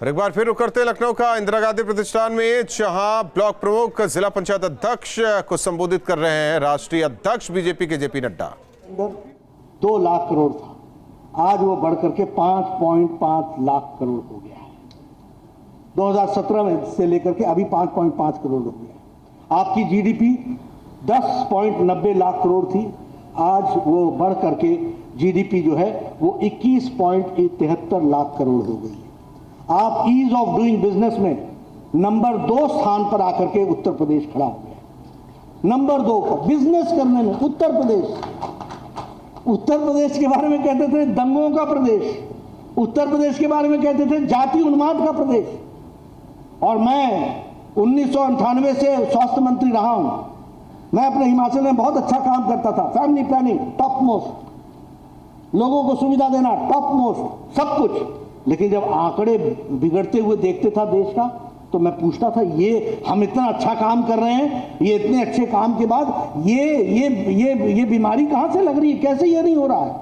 और एक बार फिर रुक करते लखनऊ का इंदिरा गांधी प्रतिष्ठान में, जहां ब्लॉक प्रमुख जिला पंचायत अध्यक्ष को संबोधित कर रहे हैं राष्ट्रीय अध्यक्ष बीजेपी के जेपी नड्डा। 2 लाख करोड़ था, आज वो बढ़कर के 5.5 लाख करोड़ हो गया है। 2017 में से लेकर के अभी 5.5 करोड़ हो गया है। आपकी जीडीपी 10.90 लाख करोड़ थी, आज वो बढ़ करके जीडीपी जो है वो 21.73 लाख करोड़ हो गई है। आप ईज ऑफ डूइंग बिजनेस में नंबर 2 स्थान पर आकर के उत्तर प्रदेश खड़ा हो गया। नंबर 2 पर बिजनेस करने में उत्तर प्रदेश के बारे में कहते थे दंगों का प्रदेश, उत्तर प्रदेश के बारे में कहते थे जाति उन्माद का प्रदेश। और मैं 1998 से स्वास्थ्य मंत्री रहा हूं। मैं अपने हिमाचल में बहुत अच्छा काम करता था, फैमिली प्लानिंग टॉप मोस्ट, लोगों को सुविधा देना टॉप मोस्ट, सब कुछ। लेकिन जब आंकड़े बिगड़ते हुए देखते था देश का, तो मैं पूछता था ये हम इतना अच्छा काम कर रहे हैं, ये इतने अच्छे काम के बाद ये बीमारी कहां से लग रही है, कैसे ये नहीं हो रहा है।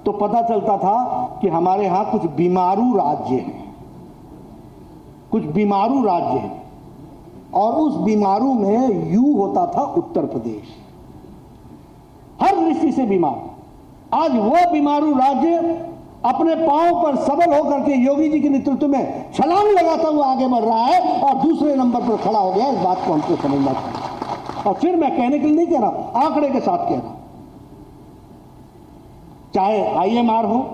तो पता चलता था कि हमारे यहां कुछ बीमारू राज्य हैं, कुछ बीमारू राज्य हैं, और उस बीमारू में यू होता था उत्तर प्रदेश, हर दृष्टि से बीमार। आज वो बीमारू राज्य अपने पांव पर सबल होकर के योगी जी के नेतृत्व में छलांग लगाता हुआ आगे बढ़ रहा है और दूसरे नंबर पर खड़ा हो गया। इस बात को हमको समझना चाहिए। और फिर मैं कहने के लिए नहीं कह रहा, आंकड़े के साथ कह रहा, चाहे आईएमआर हो,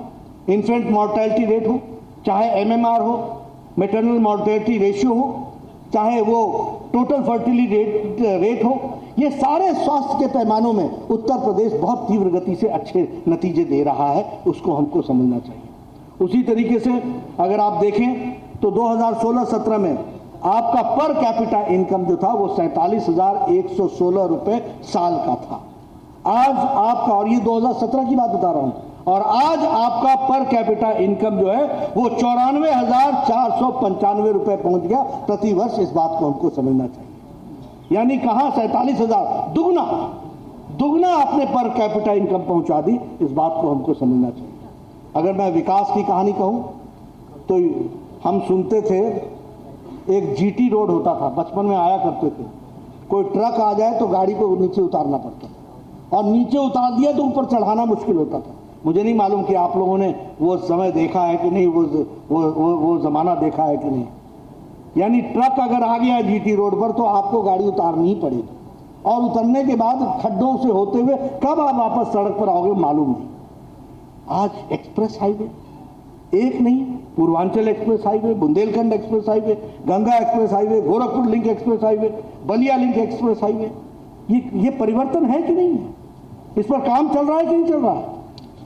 इन्फेंट मॉर्टेलिटी रेट हो, चाहे एमएमआर हो, मैटरनल मॉर्टेलिटी रेशियो हो, चाहे वो टोटल फर्टिलिटी रेट हो, ये सारे स्वास्थ्य के पैमानों में उत्तर प्रदेश बहुत तीव्र गति से अच्छे नतीजे दे रहा है, उसको हमको समझना चाहिए। उसी तरीके से अगर आप देखें तो 2016-17 में आपका पर कैपिटा इनकम जो था वो 47,116 रुपए साल का था। आज आपका, और ये 2017 की बात बता रहा हूं, और आज आपका पर कैपिटा इनकम जो है वो 94,495 रुपए पहुंच गया प्रति वर्ष। इस बात को हमको समझना चाहिए। यानी कहां 47,000, दुगना अपने पर कैपिटा इनकम पहुंचा दी। इस बात को हमको समझना चाहिए। अगर मैं विकास की कहानी कहूं तो हम सुनते थे एक जीटी रोड होता था, बचपन में आया करते थे, कोई ट्रक आ जाए तो गाड़ी को नीचे उतारना पड़ता था, और नीचे उतार दिया तो ऊपर चढ़ाना मुश्किल होता था। मुझे नहीं मालूम कि आप लोगों ने वो समय देखा है कि नहीं, वो जमाना देखा है कि नहीं। यानी ट्रक अगर आ गया जीटी रोड पर तो आपको गाड़ी उतारनी ही पड़ेगी, और उतरने के बाद खड्डों से होते हुए कब आप वापस सड़क पर आओगे मालूम नहीं। आज एक्सप्रेस हाईवे एक नहीं, Purvanchal express highway, Bundelkhand express highway, Ganga express highway, Gorakhpur link express highway, Ballia link express highway, ये परिवर्तन है कि नहीं है? इस पर काम चल रहा है कि नहीं चल रहा है?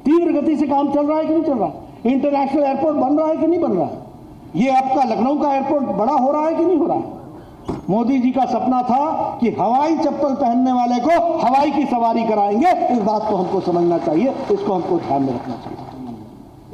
तीव्र गति से काम चल रहा है कि नहीं चल रहा है? इंटरनेशनल एयरपोर्ट बन रहा है कि नहीं बन रहा है? ये आपका लखनऊ का एयरपोर्ट बड़ा हो रहा है कि नहीं हो रहा है? मोदी जी का सपना था कि हवाई चप्पल पहनने वाले को हवाई की सवारी कराएंगे। इस बात को हमको समझना चाहिए, इसको हमको ध्यान में रखना चाहिए।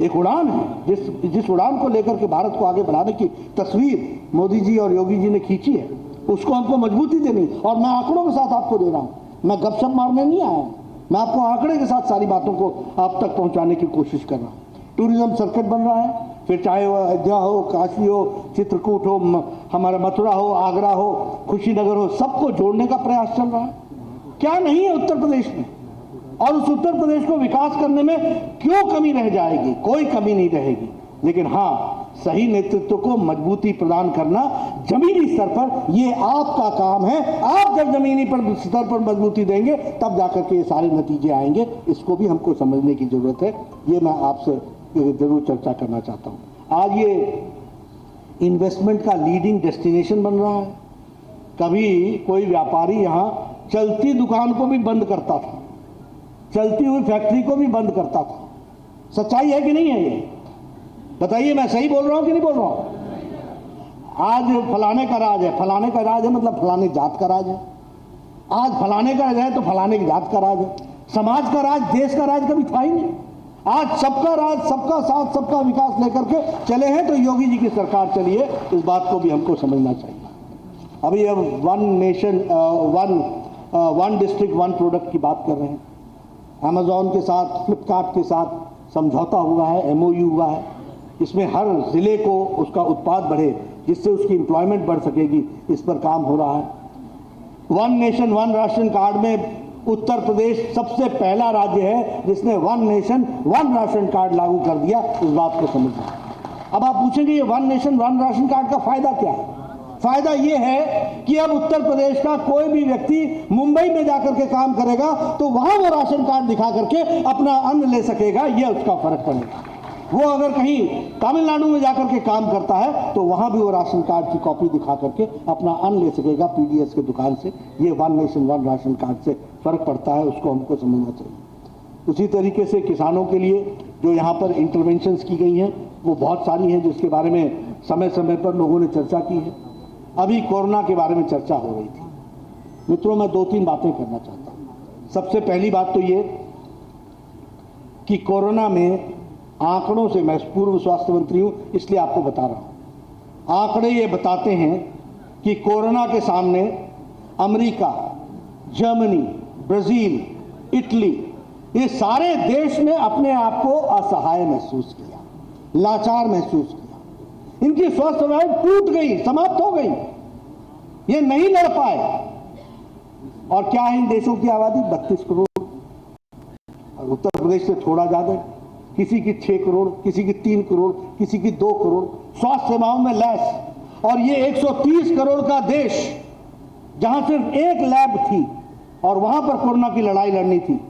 एक उड़ान है, जिस उड़ान को लेकर के भारत को आगे बढ़ाने की तस्वीर मोदी जी और योगी जी ने खींची है, उसको हमको मजबूती देनी। और मैं आंकड़ों के साथ आपको दे रहा हूं, मैं गपशप मारने नहीं आया हूं, मैं आपको आंकड़े के साथ सारी बातों को आप तक पहुंचाने की कोशिश कर रहा हूं। टूरिज्म सर्किट बन रहा है, फिर चाहे वो अयोध्या हो, काशी हो, चित्रकूट हो, हमारा मथुरा हो, आगरा हो, खुशीनगर हो, सबको जोड़ने का प्रयास चल रहा है। क्या नहीं है उत्तर प्रदेश में? और उस उत्तर प्रदेश को विकास करने में क्यों कमी रह जाएगी? कोई कमी नहीं रहेगी। लेकिन हाँ, सही नेतृत्व को मजबूती प्रदान करना जमीनी स्तर पर ये आपका काम है। आप जब जमीनी स्तर पर मजबूती देंगे तब जाकर के ये सारे नतीजे आएंगे। इसको भी हमको समझने की जरूरत है। ये मैं आपसे जरूर चर्चा करना चाहता हूं। आज ये इन्वेस्टमेंट का लीडिंग डेस्टिनेशन बन रहा है। कभी कोई व्यापारी यहां चलती दुकान को भी बंद करता था, चलती हुई फैक्ट्री को भी बंद करता था। सच्चाई है कि नहीं है? ये बताइए, मैं सही बोल रहा हूं कि नहीं बोल रहा हूं? आज फलाने का राज है, फलाने का राज है मतलब फलाने जात का राज है। आज फलाने का राज है तो फलाने की जात का राज है। समाज का राज, देश का राज कभी था ही नहीं। आज सबका राज, सबका साथ, सबका विकास लेकर के चले हैं तो योगी जी की सरकार चली है। इस बात को भी हमको समझना चाहिए। अभी अब one nation one district one product की बात कर रहे हैं। अमेजॉन के साथ, फ्लिपकार्ट के साथ समझौता हुआ है, एमओयू हुआ है। इसमें हर जिले को उसका उत्पाद बढ़े, जिससे उसकी एम्प्लॉयमेंट बढ़ सकेगी, इस पर काम हो रहा है। One nation one ration card में उत्तर प्रदेश सबसे पहला राज्य है जिसने one nation one ration card लागू कर दिया, इस बात को समझना। अब आप पूछेंगे ये one nation one ration card का फायदा क्या है? फायदा ये है कि अब उत्तर प्रदेश का कोई भी व्यक्ति मुंबई में जाकर के काम करेगा तो वहां वो राशन कार्ड दिखा करके अपना अन्न ले सकेगा, ये उसका फर्क पड़ेगा। वो अगर कहीं तमिलनाडु में जाकर के काम करता है तो वहां भी वो राशन कार्ड की कॉपी दिखा करके अपना अन्न ले सकेगा पीडीएस के दुकान से। ये one nation one ration card से फर्क पड़ता है, उसको हमको समझना चाहिए। उसी तरीके से किसानों के लिए जो यहाँ पर इंटरवेंशंस की गई हैं वो बहुत सारी हैं, जिसके बारे में समय समय पर लोगों ने चर्चा की है। अभी कोरोना के बारे में चर्चा हो रही थी। मित्रों, मैं 2-3 बातें करना चाहता हूँ। सबसे पहली बात तो ये कि कोरोना में आंकड़ों से, मैं पूर्व स्वास्थ्य मंत्री हूं इसलिए आपको बता रहा हूं, आंकड़े ये बताते हैं कि कोरोना के सामने अमेरिका, जर्मनी, ब्राजील, इटली, ये सारे देश ने अपने आप को असहाय महसूस किया, लाचार महसूस किया। इनकी स्वास्थ्य व्यवस्था टूट गई, समाप्त हो गई, ये नहीं लड़ पाए। और क्या है इन देशों की आबादी? 32 करोड़, और उत्तर प्रदेश से थोड़ा ज्यादा, किसी की 6 करोड़, किसी की 3 करोड़, किसी की 2 करोड़, स्वास्थ्य सेवाओं में लैस। और ये 130 करोड़ का देश जहां सिर्फ एक लैब थी और वहां पर कोरोना की लड़ाई लड़नी थी,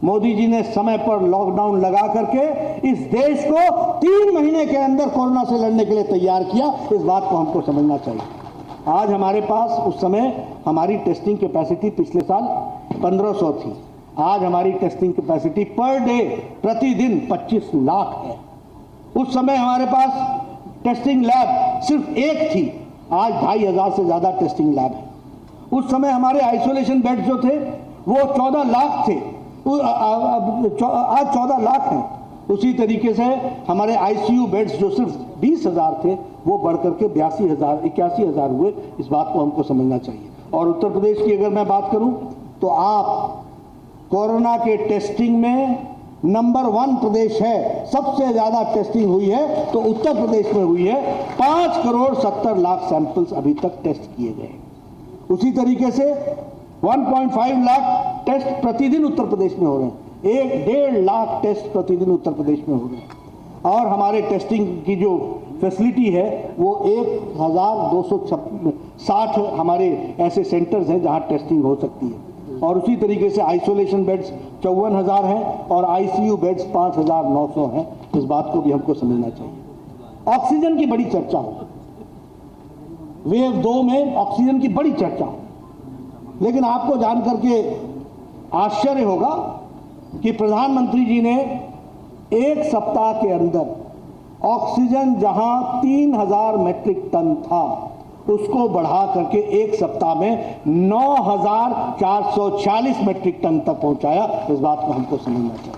मोदी जी ने समय पर लॉकडाउन लगा करके इस देश को 3 महीने के अंदर कोरोना से लड़ने के लिए तैयार किया। इस बात को हमको समझना चाहिए। आज हमारे पास, उस समय हमारी टेस्टिंग कैपेसिटी पिछले साल 1500 थी, आज हमारी टेस्टिंग कैपेसिटी पर डे प्रतिदिन 25 लाख है। उस समय हमारे पास टेस्टिंग लैब सिर्फ एक थी, आज 2500 से ज्यादा टेस्टिंग लैब है। उस समय हमारे आइसोलेशन बेड जो थे वो 14 लाख थे, आज 14 लाख हैं। उसी तरीके से हमारे आईसीयू बेड्स जो सिर्फ 20,000 थे वो बढ़कर के 81,000 हुए। इस बात को हमको समझना चाहिए। और उत्तर प्रदेश की अगर मैं बात करूं तो आप कोरोना के टेस्टिंग में नंबर 1 प्रदेश है। सबसे ज्यादा टेस्टिंग हुई है तो उत्तर प्रदेश में हुई है। 5 करोड़ 70 लाख सैंपल्स अभी तक टेस्ट किए गए। उसी तरीके से 1.5 लाख टेस्ट प्रतिदिन उत्तर प्रदेश में हो रहे हैं। 1.5 लाख टेस्ट प्रतिदिन उत्तर प्रदेश में हो रहे हैं। और हमारे टेस्टिंग की जो फैसिलिटी है वो 1260 हमारे ऐसे सेंटर्स हैं जहां टेस्टिंग हो सकती है। और उसी तरीके से आइसोलेशन बेड्स 54,000 हैं और आईसीयू बेड्स 5,900 हैं। इस बात को भी हमको समझना चाहिए। ऑक्सीजन की बड़ी चर्चा हो, वेव 2 में ऑक्सीजन की बड़ी चर्चा हो, लेकिन आपको जान करके आश्चर्य होगा कि प्रधानमंत्री जी ने 1 सप्ताह के अंदर ऑक्सीजन जहां 3000 मेट्रिक टन था उसको बढ़ा करके 1 सप्ताह में 9,440 मेट्रिक टन तक पहुंचाया। इस बात को हमको समझना चाहिए।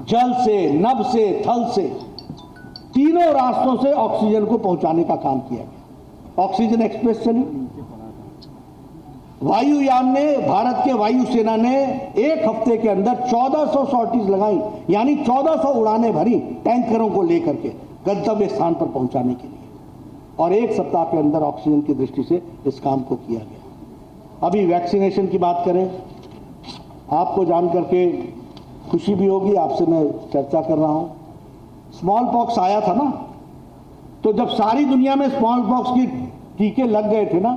जल से, नभ से, थल से, तीनों रास्तों से ऑक्सीजन को पहुंचाने का काम किया गया। ऑक्सीजन एक्सप्रेस चली, वायुयान ने, भारत के वायुसेना ने 1 हफ्ते के अंदर 1400 सॉर्टीज लगाई, यानी 1400 उड़ानें भरी टैंकरों को लेकर के गंतव्य स्थान पर पहुंचाने के लिए। और 1 सप्ताह के अंदर ऑक्सीजन की दृष्टि से इस काम को किया गया। अभी वैक्सीनेशन की बात करें, आपको जान करके खुशी भी होगी, आपसे मैं चर्चा कर रहा हूं। स्मॉल पॉक्स आया था ना, तो जब सारी दुनिया में स्मॉल पॉक्स के टीके लग गए थे ना,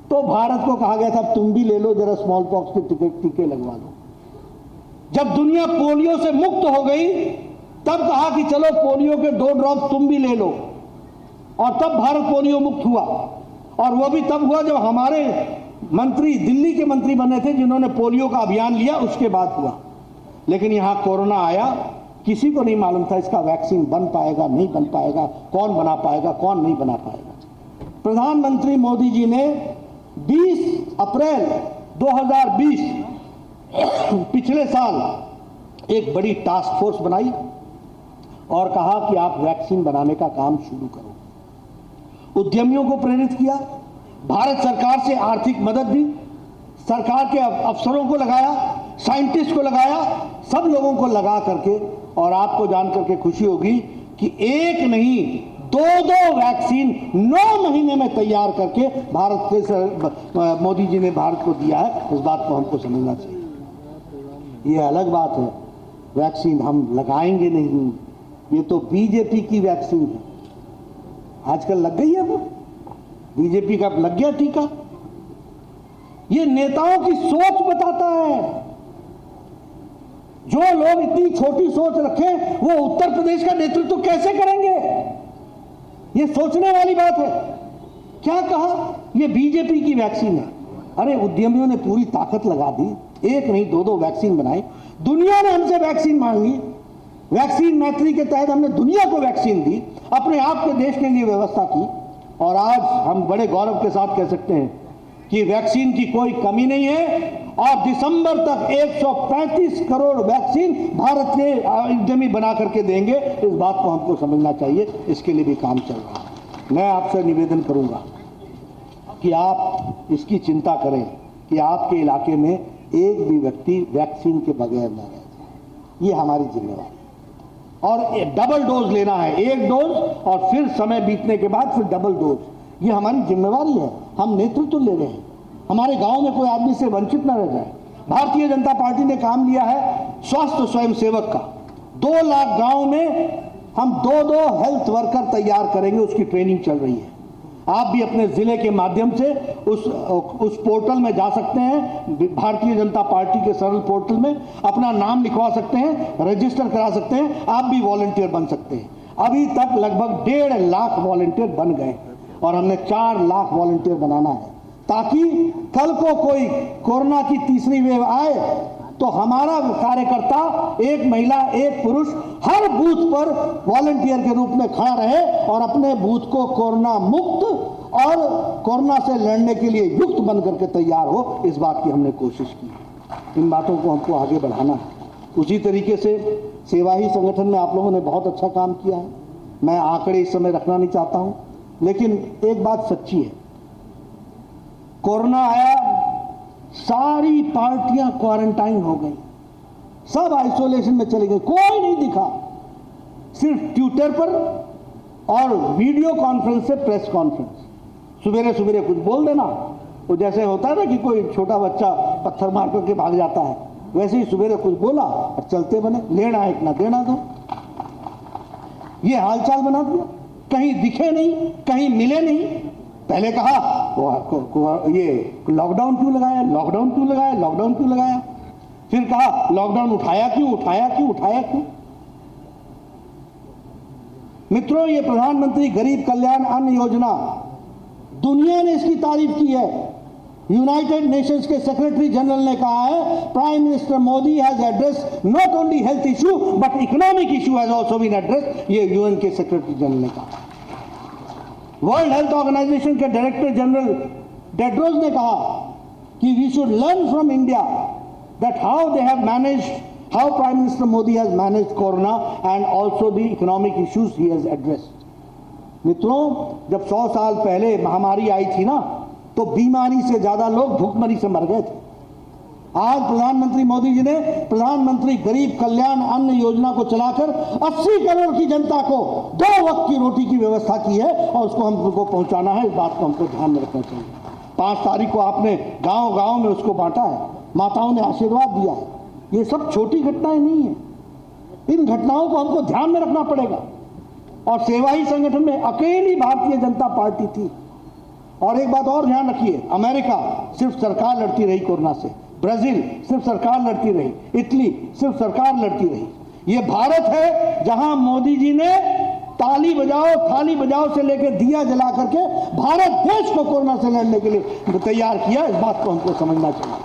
तो भारत को कहा गया था तुम भी ले लो जरा स्मॉल पॉक्स के टीके लगवा लो। जब दुनिया पोलियो से मुक्त हो गई तब कहा कि चलो पोलियो के 2 ड्रॉप तुम भी ले लो, और तब भारत पोलियो मुक्त हुआ। और वो भी तब हुआ जब हमारे मंत्री, दिल्ली के मंत्री बने थे जिन्होंने पोलियो का अभियान लिया, उसके बाद हुआ। लेकिन यहां कोरोना आया, किसी को नहीं मालूम था इसका वैक्सीन बन पाएगा नहीं बन पाएगा, कौन बना पाएगा कौन नहीं बना पाएगा। प्रधानमंत्री मोदी जी ने 20 अप्रैल 2020 पिछले साल एक बड़ी टास्क फोर्स बनाई और कहा कि आप वैक्सीन बनाने का काम शुरू करो। उद्यमियों को प्रेरित किया, भारत सरकार से आर्थिक मदद दी, सरकार के अफसरों को लगाया, साइंटिस्ट को लगाया, सब लोगों को लगा करके। और आपको जान करके खुशी होगी कि एक नहीं 2-2 वैक्सीन 9 महीने में तैयार करके भारत के मोदी जी ने भारत को दिया है, इस बात को हमको समझना चाहिए। ये अलग बात है, वैक्सीन हम लगाएंगे नहीं, ये तो बीजेपी की वैक्सीन है। आजकल लग गई है, वो बीजेपी का लग गया टीका। ये नेताओं की सोच बताता है। जो लोग इतनी छोटी सोच रखें वो उत्तर प्रदेश का नेतृत्व कैसे करेंगे? ये सोचने वाली बात है। क्या कहा? ये बीजेपी की वैक्सीन है। अरे उद्यमियों ने पूरी ताकत लगा दी, एक नहीं 2-2 वैक्सीन बनाई। दुनिया ने हमसे वैक्सीन मांगी, वैक्सीन मैत्री के तहत हमने दुनिया को वैक्सीन दी, अपने आप के देश के लिए व्यवस्था की, और आज हम बड़े गौरव के साथ कह सकते हैं कि वैक्सीन की कोई कमी नहीं है। और दिसंबर तक 135 करोड़ वैक्सीन भारत के उद्यमी बना करके देंगे। इस बात को हमको समझना चाहिए, इसके लिए भी काम चल रहा है। मैं आपसे निवेदन करूंगा कि आप इसकी चिंता करें कि आपके इलाके में एक भी व्यक्ति वैक्सीन के बगैर न रह जाए। ये हमारी जिम्मेवारी, और डबल डोज लेना है, एक डोज और फिर समय बीतने के बाद फिर डबल डोज, ये हमारी जिम्मेवारी है। हम नेतृत्व ले रहे हैं, हमारे गांव में कोई आदमी से वंचित न रह जाए। भारतीय जनता पार्टी ने काम लिया है स्वास्थ्य स्वयंसेवक का। 2 लाख गांव में हम 2-2 हेल्थ वर्कर तैयार करेंगे, उसकी ट्रेनिंग चल रही है। आप भी अपने जिले के माध्यम से उस पोर्टल में जा सकते हैं, भारतीय जनता पार्टी के सरल पोर्टल में अपना नाम लिखवा सकते हैं, रजिस्टर करा सकते हैं, आप भी वॉलंटियर बन सकते हैं। अभी तक लगभग 1.5 लाख वॉलंटियर बन गए और हमने 4 लाख वॉलंटियर बनाना है, ताकि कल को कोई कोरोना की तीसरी वेव आए तो हमारा कार्यकर्ता, एक महिला एक पुरुष, हर बूथ पर वॉलंटियर के रूप में खड़ा रहे और अपने बूथ को कोरोना मुक्त और कोरोना से लड़ने के लिए युक्त बन करके तैयार हो। इस बात की हमने कोशिश की। इन बातों को हमको आगे बढ़ाना है। उसी तरीके से सेवा ही संगठन में आप लोगों ने बहुत अच्छा काम किया है। मैं आंकड़े इस समय रखना नहीं चाहता हूं, लेकिन एक बात सच्ची है, कोरोना आया, सारी पार्टियां क्वारंटाइन हो गई, सब आइसोलेशन में चली गई, कोई नहीं दिखा। सिर्फ ट्विटर पर और वीडियो कॉन्फ्रेंस से प्रेस कॉन्फ्रेंस, सवेरे सवेरे कुछ बोल देना, वो जैसे होता है ना कि कोई छोटा बच्चा पत्थर मार करके भाग जाता है, वैसे ही सवेरे कुछ बोला और चलते बने, लेना एक ना देना दो, ये हालचाल बना दिया। कहीं दिखे नहीं, कहीं मिले नहीं। पहले कहा ये लॉकडाउन क्यों लगाया, लॉकडाउन क्यों लगाया, लॉकडाउन क्यों लगाया, फिर कहा लॉकडाउन उठाया क्यों, उठाया क्यों, उठाया क्यों। मित्रों, ये प्रधानमंत्री गरीब कल्याण अन्न योजना, दुनिया ने इसकी तारीफ की है। यूनाइटेड नेशंस के सेक्रेटरी जनरल ने कहा है, prime minister Modi has addressed not only health issue but economic issue has also been addressed. ये यूएन के सेक्रेटरी जनरल ने कहा। वर्ल्ड हेल्थ ऑर्गेनाइजेशन के डायरेक्टर जनरल टेड्रोस ने कहा कि we should learn from India that how they have managed, how prime minister Modi has managed corona and also the economic issues he has addressed. मित्रों, जब 100 साल पहले महामारी आई थी ना, तो बीमारी से ज्यादा लोग भूखमरी से मर गए थे। आज प्रधानमंत्री मोदी जी ने प्रधानमंत्री गरीब कल्याण अन्न योजना को चलाकर 80 करोड़ की जनता को 2 वक्त की रोटी की व्यवस्था की है और उसको हमको पहुंचाना है। इस बात को हमको ध्यान में रखना चाहिए। 5 तारीख को आपने गांव-गांव में उसको बांटा है, माताओं ने आशीर्वाद दिया है। ये सब छोटी घटनाएं नहीं है, इन घटनाओं को हमको ध्यान में रखना पड़ेगा। और सेवा ही संगठन में अकेली भारतीय जनता पार्टी थी। और एक बात और ध्यान रखिए, अमेरिका सिर्फ सरकार लड़ती रही कोरोना से, ब्राजील सिर्फ सरकार लड़ती रही, इटली सिर्फ सरकार लड़ती रही। ये भारत है जहां मोदी जी ने ताली बजाओ थाली बजाओ से लेकर दिया जला करके भारत देश को कोरोना से लड़ने के लिए तैयार किया। इस बात को हमको समझना चाहिए।